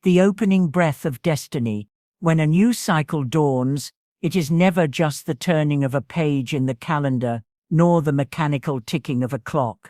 the opening breath of destiny. When a new cycle dawns, it is never just the turning of a page in the calendar, nor the mechanical ticking of a clock.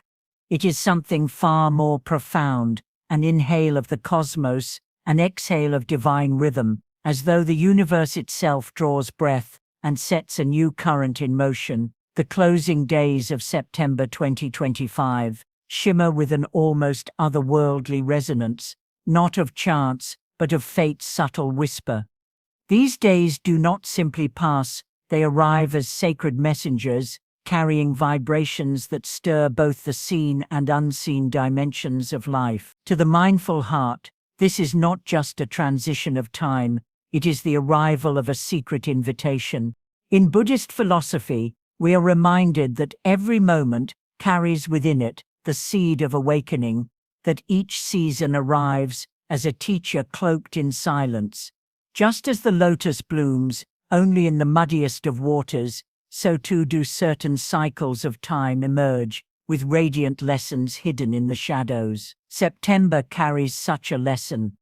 It is something far more profound, an inhale of the cosmos, an exhale of divine rhythm, as though the universe itself draws breath and sets a new current in motion. The closing days of September 2025 shimmer with an almost otherworldly resonance, not of chance, but of fate's subtle whisper. These days do not simply pass, they arrive as sacred messengers, carrying vibrations that stir both the seen and unseen dimensions of life. To the mindful heart, this is not just a transition of time, it is the arrival of a secret invitation. In Buddhist philosophy, we are reminded that every moment carries within it the seed of awakening, that each season arrives as a teacher cloaked in silence. Just as the lotus blooms only in the muddiest of waters, so too do certain cycles of time emerge, with radiant lessons hidden in the shadows. September carries such a lesson.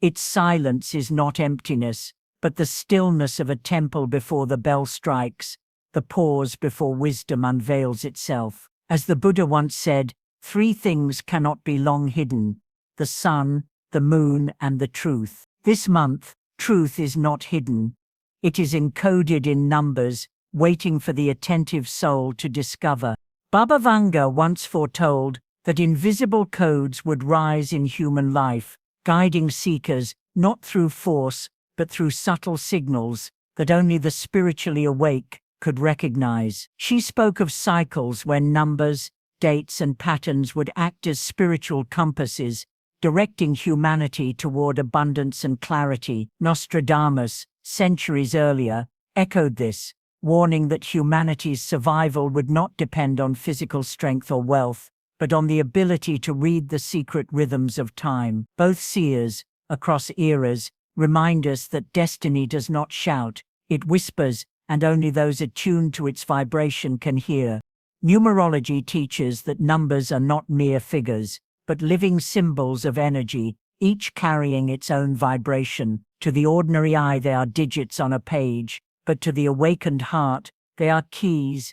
Its silence is not emptiness, but the stillness of a temple before the bell strikes, the pause before wisdom unveils itself. As the Buddha once said, 3 things cannot be long hidden: the sun, the moon, and the truth. This month, truth is not hidden. It is encoded in numbers, waiting for the attentive soul to discover. Baba Vanga once foretold that invisible codes would rise in human life, guiding seekers not through force, but through subtle signals that only the spiritually awake could recognize. She spoke of cycles when numbers, dates, and patterns would act as spiritual compasses, directing humanity toward abundance and clarity. Nostradamus, centuries earlier, echoed this, warning that humanity's survival would not depend on physical strength or wealth, but on the ability to read the secret rhythms of time. Both seers, across eras, remind us that destiny does not shout, it whispers, and only those attuned to its vibration can hear. Numerology teaches that numbers are not mere figures, but living symbols of energy, each carrying its own vibration. To the ordinary eye they are digits on a page, but to the awakened heart, they are keys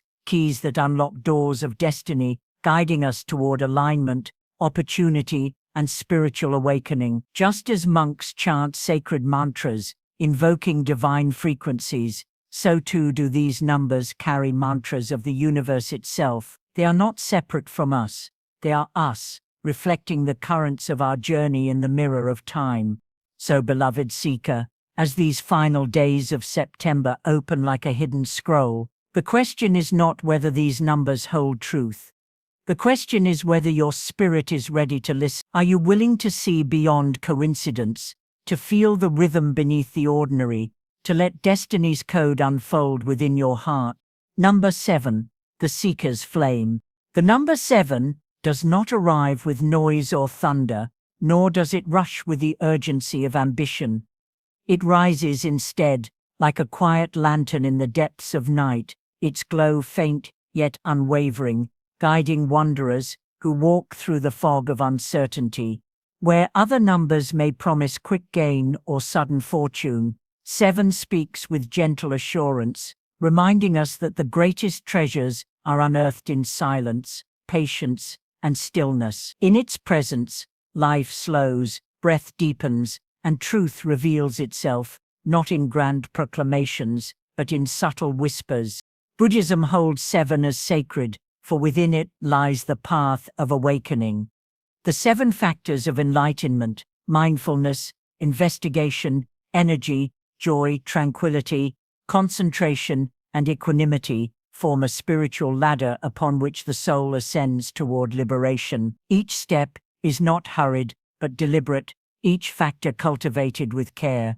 that unlock doors of destiny, guiding us toward alignment, opportunity, and spiritual awakening. Just as monks chant sacred mantras, invoking divine frequencies, so too do these numbers carry mantras of the universe itself. They are not separate from us, they are us, reflecting the currents of our journey in the mirror of time. So, beloved seeker, as these final days of September open like a hidden scroll, the question is not whether these numbers hold truth. The question is whether your spirit is ready to listen. Are you willing to see beyond coincidence, to feel the rhythm beneath the ordinary, to let destiny's code unfold within your heart? Number 7. The Seeker's Flame. The number 7 does not arrive with noise or thunder, nor does it rush with the urgency of ambition. It rises instead, like a quiet lantern in the depths of night, its glow faint yet unwavering, guiding wanderers who walk through the fog of uncertainty. Where other numbers may promise quick gain or sudden fortune, 7 speaks with gentle assurance, reminding us that the greatest treasures are unearthed in silence, patience, and stillness. In its presence, life slows, breath deepens, and truth reveals itself, not in grand proclamations, but in subtle whispers. Buddhism holds 7 as sacred, for within it lies the path of awakening. The 7 factors of enlightenment: mindfulness, investigation, energy, joy, tranquility, concentration, and equanimity, form a spiritual ladder upon which the soul ascends toward liberation. Each step is not hurried, but deliberate, each factor cultivated with care.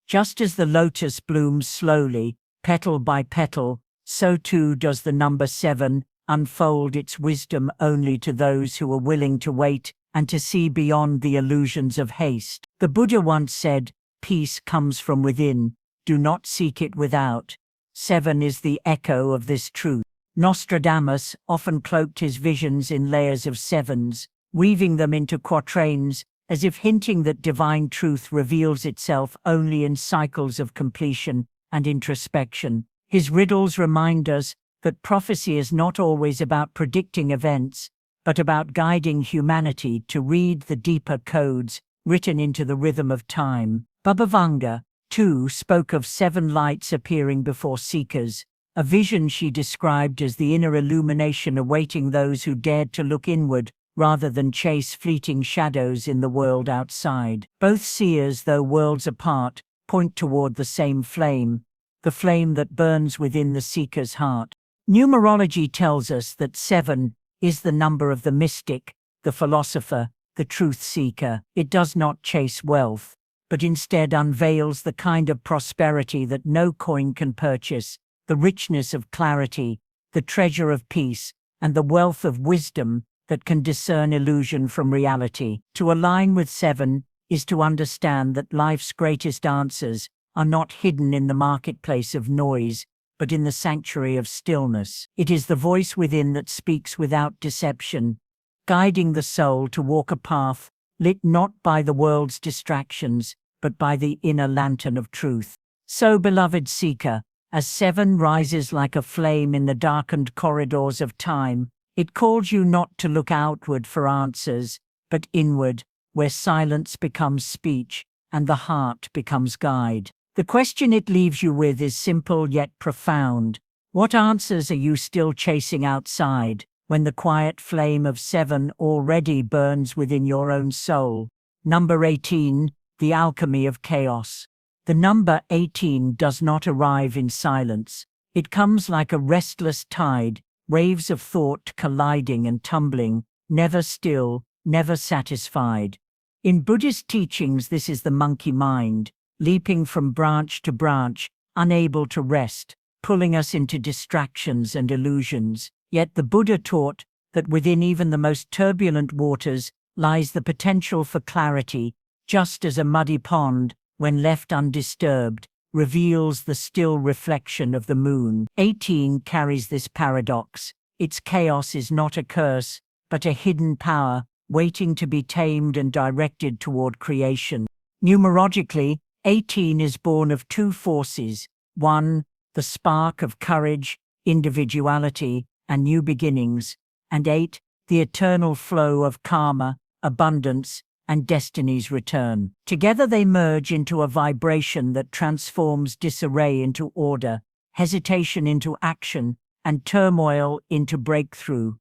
Just as the lotus blooms slowly, petal by petal, so too does the number 7 unfold its wisdom only to those who are willing to wait and to see beyond the illusions of haste. The Buddha once said, "Peace comes from within, do not seek it without." 7 is the echo of this truth. Nostradamus often cloaked his visions in layers of sevens, weaving them into quatrains as if hinting that divine truth reveals itself only in cycles of completion and introspection. His riddles remind us that prophecy is not always about predicting events, but about guiding humanity to read the deeper codes written into the rhythm of time. Bhagavanga, too, spoke of 7 lights appearing before seekers, a vision she described as the inner illumination awaiting those who dared to look inward rather than chase fleeting shadows in the world outside. Both seers, though worlds apart, point toward the same flame, the flame that burns within the seeker's heart. Numerology tells us that 7 is the number of the mystic, the philosopher, the truth seeker. It does not chase wealth, but instead unveils the kind of prosperity that no coin can purchase, the richness of clarity, the treasure of peace, and the wealth of wisdom that can discern illusion from reality. To align with 7 is to understand that life's greatest answers are not hidden in the marketplace of noise, but in the sanctuary of stillness. It is the voice within that speaks without deception, guiding the soul to walk a path lit not by the world's distractions, but by the inner lantern of truth. So, beloved seeker, as 7 rises like a flame in the darkened corridors of time, it calls you not to look outward for answers, but inward, where silence becomes speech and the heart becomes guide. The question it leaves you with is simple yet profound. What answers are you still chasing outside, when the quiet flame of 7 already burns within your own soul? Number 18, the alchemy of chaos. The number 18 does not arrive in silence. It comes like a restless tide, waves of thought colliding and tumbling, never still, never satisfied. In Buddhist teachings, this is the monkey mind, leaping from branch to branch, unable to rest, pulling us into distractions and illusions. Yet the Buddha taught that within even the most turbulent waters lies the potential for clarity, just as a muddy pond, when left undisturbed, reveals the still reflection of the moon. 18 carries this paradox. Its chaos is not a curse, but a hidden power, waiting to be tamed and directed toward creation. Numerologically, 18 is born of 2 forces. 1, the spark of courage, individuality, and new beginnings, and 8, the eternal flow of karma, abundance, and destiny's return. Together they merge into a vibration that transforms disarray into order, hesitation into action, and turmoil into breakthrough.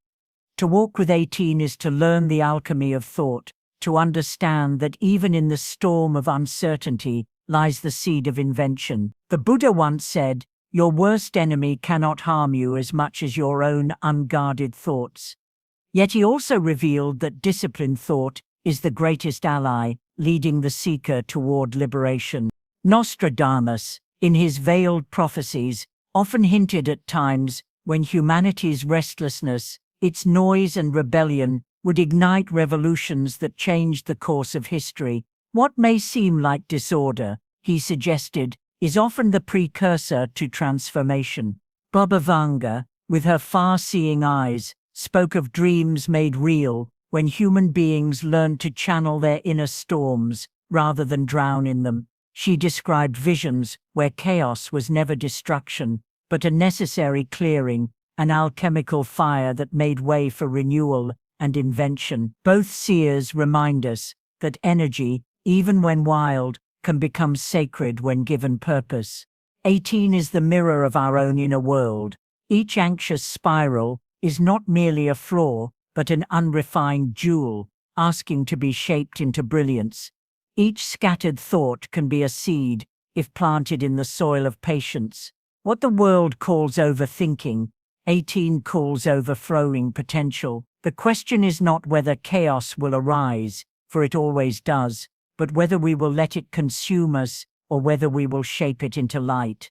To walk with 18 is to learn the alchemy of thought, to understand that even in the storm of uncertainty lies the seed of invention. The Buddha once said, "Your worst enemy cannot harm you as much as your own unguarded thoughts." Yet he also revealed that disciplined thought is the greatest ally, leading the seeker toward liberation. Nostradamus, in his veiled prophecies, often hinted at times when humanity's restlessness, its noise and rebellion, would ignite revolutions that changed the course of history. What may seem like disorder, he suggested, is often the precursor to transformation. Bhagavanga, with her far-seeing eyes, spoke of dreams made real when human beings learned to channel their inner storms rather than drown in them. She described visions where chaos was never destruction, but a necessary clearing, an alchemical fire that made way for renewal and invention. Both seers remind us that energy, even when wild, can become sacred when given purpose. 18 is the mirror of our own inner world. Each anxious spiral is not merely a flaw, but an unrefined jewel, asking to be shaped into brilliance. Each scattered thought can be a seed, if planted in the soil of patience. What the world calls overthinking, 18 calls overflowing potential. The question is not whether chaos will arise, for it always does, but whether we will let it consume us, or whether we will shape it into light.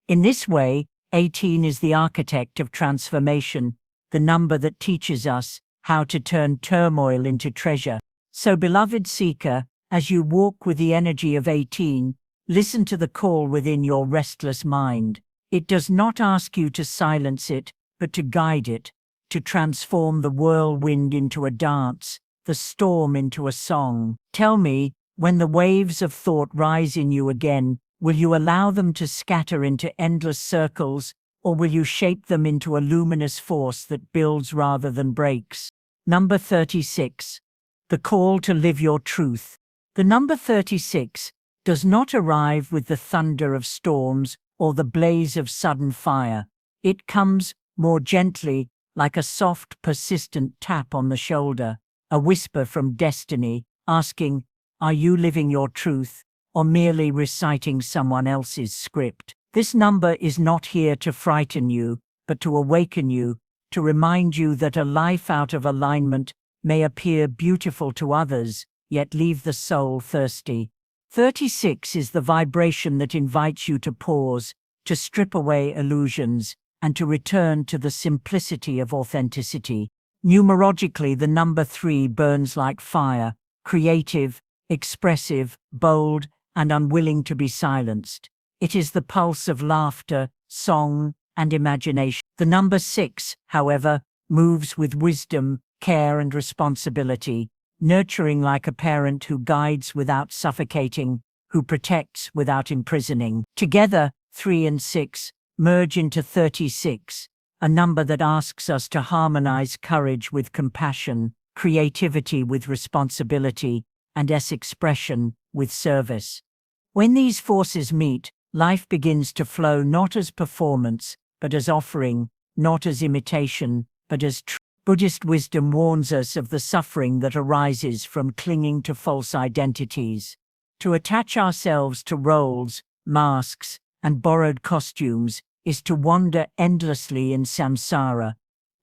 In this way, 18 is the architect of transformation, the number that teaches us how to turn turmoil into treasure. So, beloved seeker, as you walk with the energy of 18, listen to the call within your restless mind. It does not ask you to silence it, but to guide it, to transform the whirlwind into a dance, the storm into a song. Tell me, when the waves of thought rise in you again, will you allow them to scatter into endless circles, or will you shape them into a luminous force that builds rather than breaks? Number 36. The call to live your truth. The number 36 does not arrive with the thunder of storms or the blaze of sudden fire. It comes more gently, like a soft, persistent tap on the shoulder, a whisper from destiny, asking, "Are you living your truth, or merely reciting someone else's script?" This number is not here to frighten you, but to awaken you, to remind you that a life out of alignment may appear beautiful to others, yet leave the soul thirsty. 36 is the vibration that invites you to pause, to strip away illusions, and to return to the simplicity of authenticity. Numerologically, the number 3 burns like fire, creative, expressive, bold, and unwilling to be silenced. It is the pulse of laughter, song, and imagination. The number 6, however, moves with wisdom, care, and responsibility, nurturing like a parent who guides without suffocating, who protects without imprisoning. Together, 3 and 6 merge into 36, a number that asks us to harmonize courage with compassion, creativity with responsibility, and expression with service. When these forces meet, life begins to flow not as performance, but as offering, not as imitation, but as truth. Buddhist wisdom warns us of the suffering that arises from clinging to false identities. To attach ourselves to roles, masks, and borrowed costumes is to wander endlessly in samsara,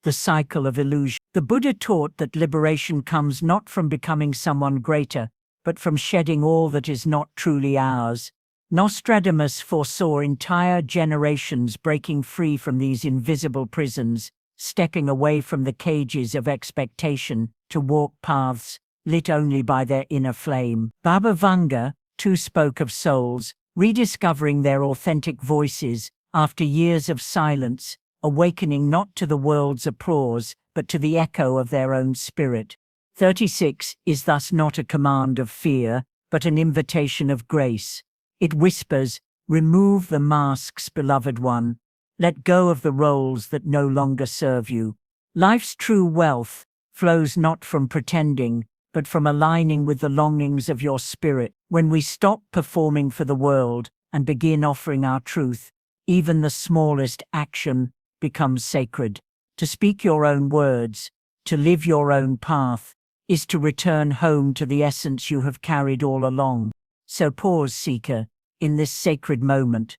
the cycle of illusion. The Buddha taught that liberation comes not from becoming someone greater, but from shedding all that is not truly ours. Nostradamus foresaw entire generations breaking free from these invisible prisons, stepping away from the cages of expectation to walk paths lit only by their inner flame. Baba Vanga, too, spoke of souls rediscovering their authentic voices after years of silence, awakening not to the world's applause, but to the echo of their own spirit. 36 is thus not a command of fear, but an invitation of grace. It whispers, "Remove the masks, beloved one. Let go of the roles that no longer serve you." Life's true wealth flows not from pretending, but from aligning with the longings of your spirit. When we stop performing for the world and begin offering our truth, even the smallest action becomes sacred. To speak your own words, to live your own path, is to return home to the essence you have carried all along. So pause, seeker, in this sacred moment.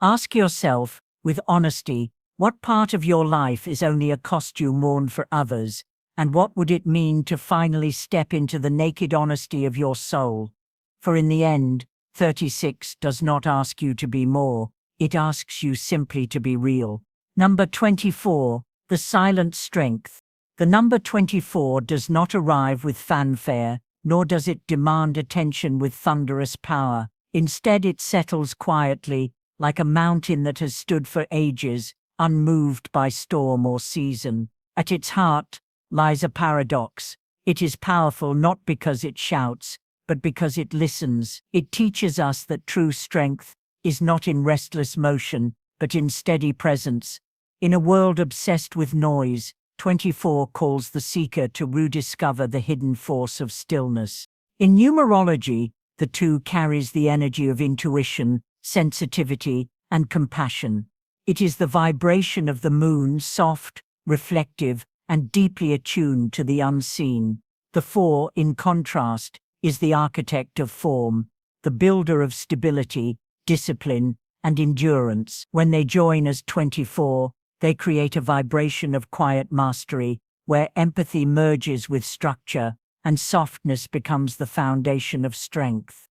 Ask yourself, with honesty, what part of your life is only a costume worn for others, and what would it mean to finally step into the naked honesty of your soul? For in the end, 36 does not ask you to be more, it asks you simply to be real. Number 24, the silent strength. The number 24 does not arrive with fanfare, nor does it demand attention with thunderous power. Instead, it settles quietly, like a mountain that has stood for ages, unmoved by storm or season. At its heart lies a paradox. It is powerful not because it shouts, but because it listens. It teaches us that true strength is not in restless motion, but in steady presence. In a world obsessed with noise, 24 calls the seeker to rediscover the hidden force of stillness. In numerology, the 2 carries the energy of intuition, sensitivity, and compassion. It is the vibration of the moon, soft, reflective, and deeply attuned to the unseen. The 4, in contrast, is the architect of form, the builder of stability, discipline, and endurance. When they join as 24, they create a vibration of quiet mastery, where empathy merges with structure, and softness becomes the foundation of strength.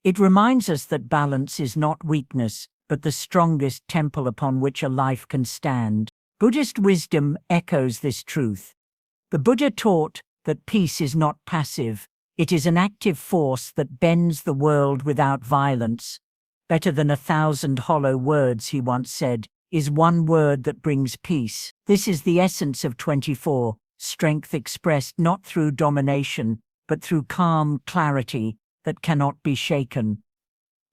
It reminds us that balance is not weakness, but the strongest temple upon which a life can stand. Buddhist wisdom echoes this truth. The Buddha taught that peace is not passive, it is an active force that bends the world without violence. Better than 1,000 hollow words, he once said, is one word that brings peace. This is the essence of 24, strength expressed not through domination, but through calm clarity that cannot be shaken.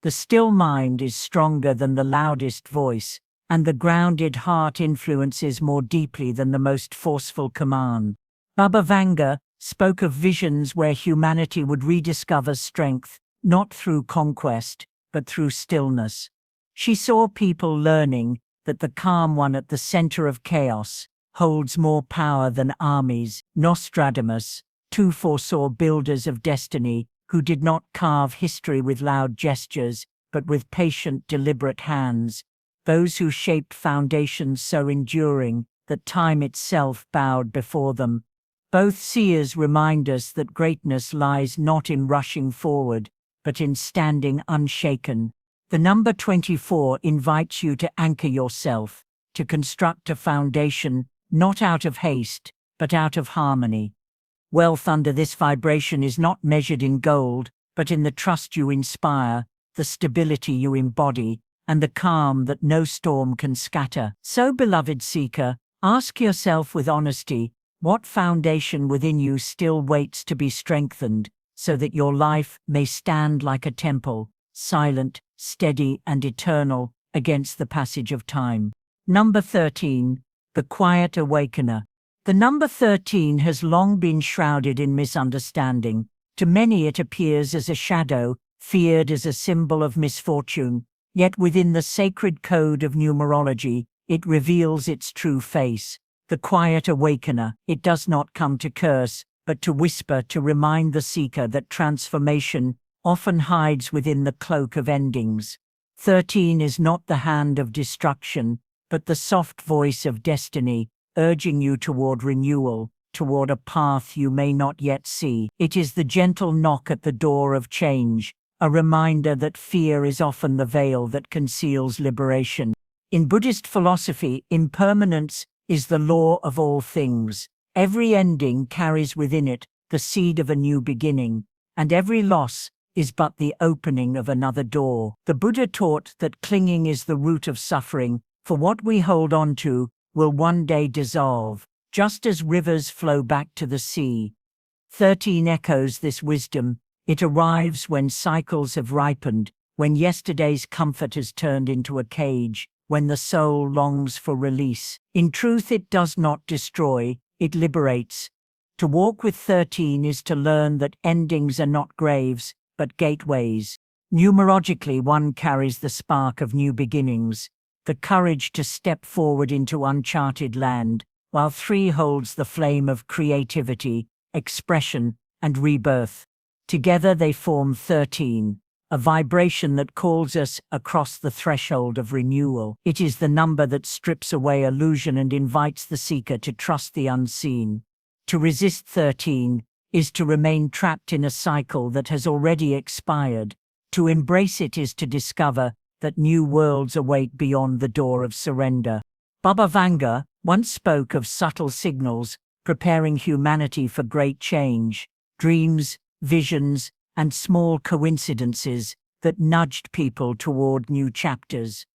The still mind is stronger than the loudest voice, and the grounded heart influences more deeply than the most forceful command. Baba Vanga spoke of visions where humanity would rediscover strength, not through conquest, but through stillness. She saw people learning that the calm one at the center of chaos holds more power than armies. Nostradamus, too, foresaw builders of destiny who did not carve history with loud gestures, but with patient, deliberate hands, those who shaped foundations so enduring that time itself bowed before them. Both seers remind us that greatness lies not in rushing forward, but in standing unshaken. The number 24 invites you to anchor yourself, to construct a foundation not out of haste, but out of harmony. Wealth under this vibration is not measured in gold, but in the trust you inspire, the stability you embody, and the calm that no storm can scatter. So, beloved seeker, ask yourself with honesty, what foundation within you still waits to be strengthened, so that your life may stand like a temple, silent, steady, and eternal, against the passage of time. Number 13. The Quiet Awakener. The number 13 has long been shrouded in misunderstanding. To many it appears as a shadow, feared as a symbol of misfortune. Yet within the sacred code of numerology, it reveals its true face. The Quiet Awakener. It does not come to curse, but to whisper, to remind the seeker that transformation often hides within the cloak of endings. 13 is not the hand of destruction, but the soft voice of destiny, urging you toward renewal, toward a path you may not yet see. It is the gentle knock at the door of change, a reminder that fear is often the veil that conceals liberation. In Buddhist philosophy, impermanence is the law of all things. Every ending carries within it the seed of a new beginning, and every loss is but the opening of another door. The Buddha taught that clinging is the root of suffering, for what we hold on to will one day dissolve, just as rivers flow back to the sea. 13 echoes this wisdom. It arrives when cycles have ripened, when yesterday's comfort has turned into a cage, when the soul longs for release. In truth, it does not destroy, it liberates. To walk with 13 is to learn that endings are not graves, but gateways. Numerologically, 1 carries the spark of new beginnings, the courage to step forward into uncharted land, while 3 holds the flame of creativity, expression, and rebirth. Together they form 13, a vibration that calls us across the threshold of renewal. It is the number that strips away illusion and invites the seeker to trust the unseen. To resist 13 is to remain trapped in a cycle that has already expired. To embrace it is to discover that new worlds await beyond the door of surrender. Baba Vanga once spoke of subtle signals preparing humanity for great change, dreams, visions, and small coincidences that nudged people toward new chapters.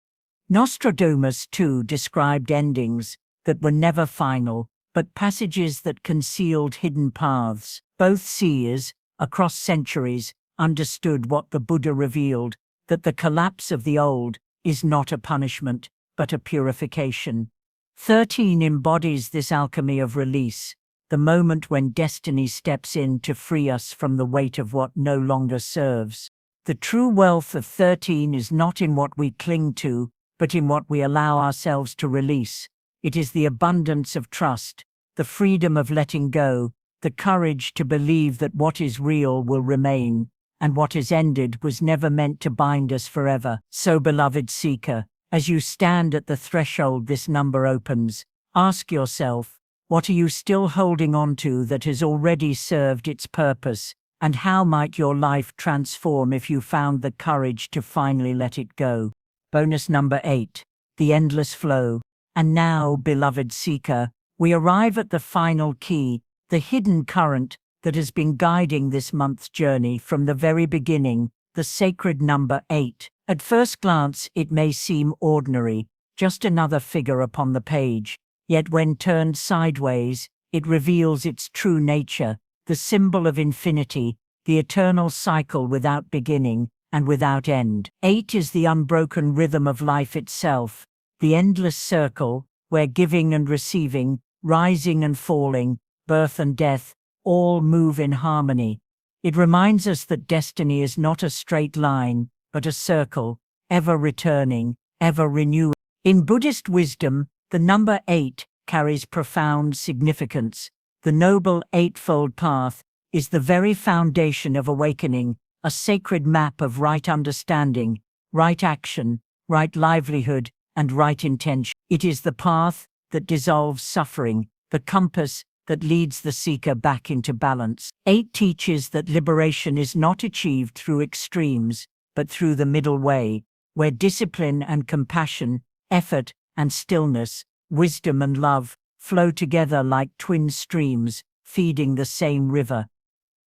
Nostradamus, too, described endings that were never final, but passages that concealed hidden paths. Both seers, across centuries, understood what the Buddha revealed, that the collapse of the old is not a punishment, but a purification. 13 embodies this alchemy of release, the moment when destiny steps in to free us from the weight of what no longer serves. The true wealth of 13 is not in what we cling to, but in what we allow ourselves to release. It is the abundance of trust, the freedom of letting go, the courage to believe that what is real will remain, and what is ended was never meant to bind us forever. So, beloved seeker, as you stand at the threshold this number opens, ask yourself, what are you still holding on to that has already served its purpose, and how might your life transform if you found the courage to finally let it go? Bonus number 8, the endless flow. And now, beloved seeker, we arrive at the final key, the hidden current that has been guiding this month's journey from the very beginning, the sacred number 8. At first glance, it may seem ordinary, just another figure upon the page. Yet when turned sideways, It reveals its true nature, the symbol of infinity, the eternal cycle without beginning and without end. 8 is the unbroken rhythm of life itself, the endless circle, where giving and receiving, rising and falling, birth and death, all move in harmony. It reminds us that destiny is not a straight line, but a circle, ever returning, ever renewing. In Buddhist wisdom, the number 8 carries profound significance. The Noble Eightfold Path is the very foundation of awakening, a sacred map of right understanding, right action, right livelihood, and right intention. It is the path that dissolves suffering, the compass that leads the seeker back into balance. 8 teaches that liberation is not achieved through extremes, but through the middle way, where discipline and compassion, effort and stillness, wisdom and love flow together like twin streams, feeding the same river.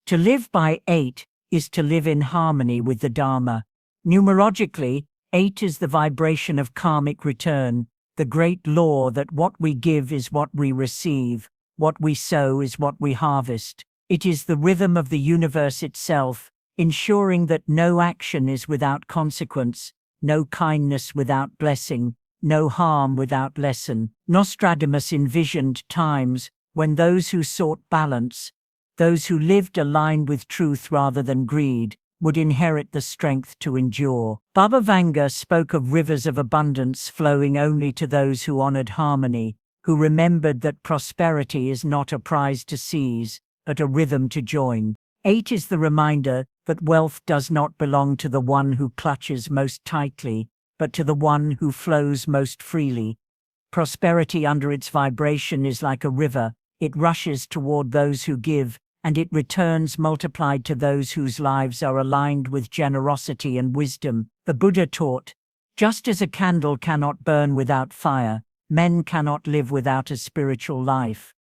To live by 8 is to live in harmony with the Dharma. Numerologically, 8 is the vibration of karmic return, the great law that what we give is what we receive, what we sow is what we harvest. It is the rhythm of the universe itself, ensuring that no action is without consequence, no kindness without blessing, no harm without lesson. Nostradamus envisioned times when those who sought balance, those who lived aligned with truth rather than greed, would inherit the strength to endure. Baba Vanga spoke of rivers of abundance flowing only to those who honored harmony, who remembered that prosperity is not a prize to seize, but a rhythm to join. 8 is the reminder that wealth does not belong to the one who clutches most tightly, but to the one who flows most freely. Prosperity under its vibration is like a river. It rushes toward those who give, and it returns multiplied to those whose lives are aligned with generosity and wisdom. The Buddha taught, just as a candle cannot burn without fire, men cannot live without a spiritual life.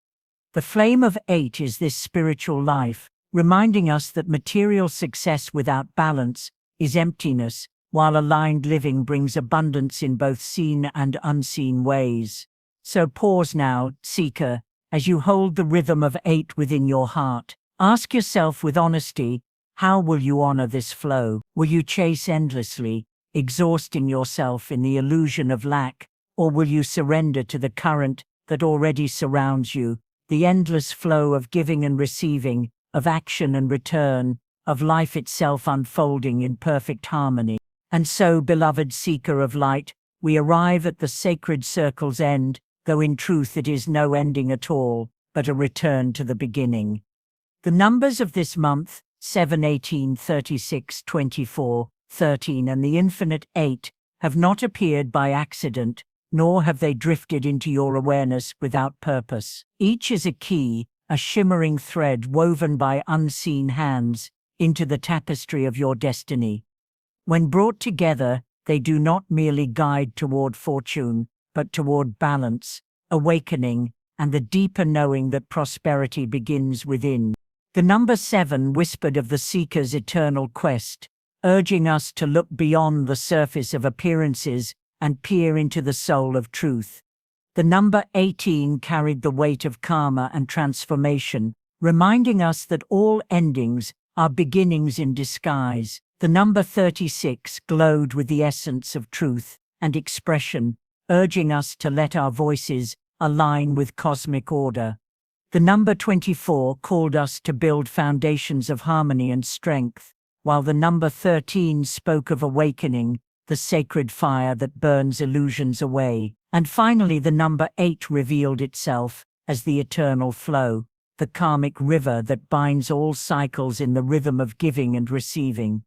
The flame of 8 is this spiritual life, reminding us that material success without balance is emptiness, while aligned living brings abundance in both seen and unseen ways. So pause now, seeker, as you hold the rhythm of 8 within your heart. Ask yourself with honesty, how will you honor this flow? Will you chase endlessly, exhausting yourself in the illusion of lack, or will you surrender to the current that already surrounds you, the endless flow of giving and receiving, of action and return, of life itself unfolding in perfect harmony? And so, beloved seeker of light, we arrive at the sacred circle's end, though in truth it is no ending at all, but a return to the beginning. The numbers of this month, 7, 18, 36, 24, 13 and the infinite 8, have not appeared by accident, nor have they drifted into your awareness without purpose. Each is a key, a shimmering thread woven by unseen hands into the tapestry of your destiny. When brought together, they do not merely guide toward fortune, but toward balance, awakening, and the deeper knowing that prosperity begins within. The number 7 whispered of the seeker's eternal quest, urging us to look beyond the surface of appearances and peer into the soul of truth. The number 18 carried the weight of karma and transformation, reminding us that all endings are beginnings in disguise. The number 36 glowed with the essence of truth and expression, urging us to let our voices align with cosmic order. The number 24 called us to build foundations of harmony and strength, while the number 13 spoke of awakening, the sacred fire that burns illusions away. And finally, the number 8 revealed itself as the eternal flow, the karmic river that binds all cycles in the rhythm of giving and receiving.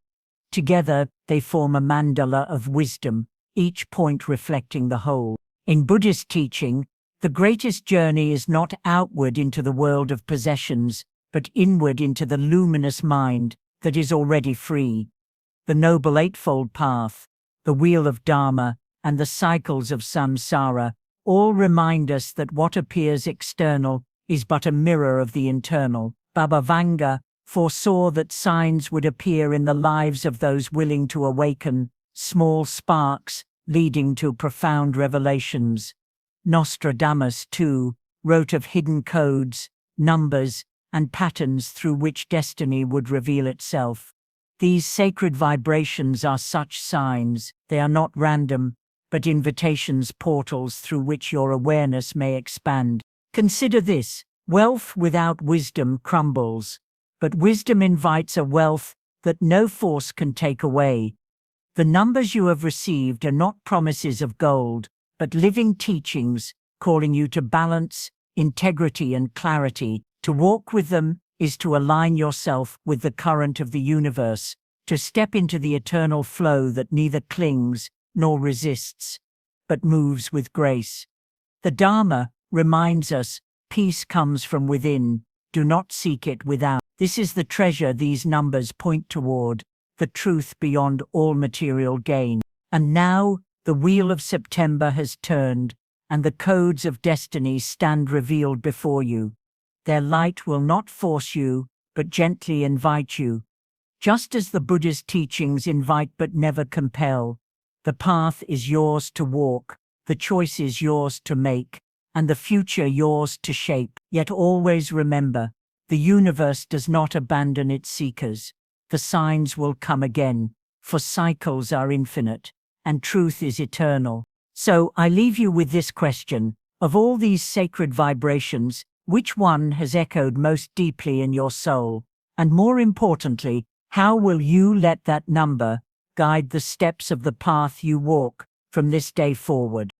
Together, they form a mandala of wisdom, each point reflecting the whole. In Buddhist teaching, the greatest journey is not outward into the world of possessions, but inward into the luminous mind that is already free. The Noble Eightfold Path, the Wheel of Dharma, and the cycles of samsara all remind us that what appears external is but a mirror of the internal. Baba Vanga foresaw that signs would appear in the lives of those willing to awaken, small sparks leading to profound revelations. Nostradamus, too, wrote of hidden codes, numbers, and patterns through which destiny would reveal itself. These sacred vibrations are such signs. They are not random, but invitations, portals through which your awareness may expand. Consider this: wealth without wisdom crumbles, but wisdom invites a wealth that no force can take away. The numbers you have received are not promises of gold, but living teachings, calling you to balance, integrity, and clarity. To walk with them is to align yourself with the current of the universe, to step into the eternal flow that neither clings nor resists, but moves with grace. The Dharma reminds us, peace comes from within, do not seek it without. This is the treasure these numbers point toward, the truth beyond all material gain. And now, the wheel of September has turned, and the codes of destiny stand revealed before you. Their light will not force you, but gently invite you. Just as the Buddhist teachings invite but never compel, the path is yours to walk, the choice is yours to make, and the future yours to shape. Yet always remember, the universe does not abandon its seekers. The signs will come again, for cycles are infinite, and truth is eternal. So I leave you with this question: of all these sacred vibrations, which one has echoed most deeply in your soul? And more importantly, how will you let that number guide the steps of the path you walk from this day forward?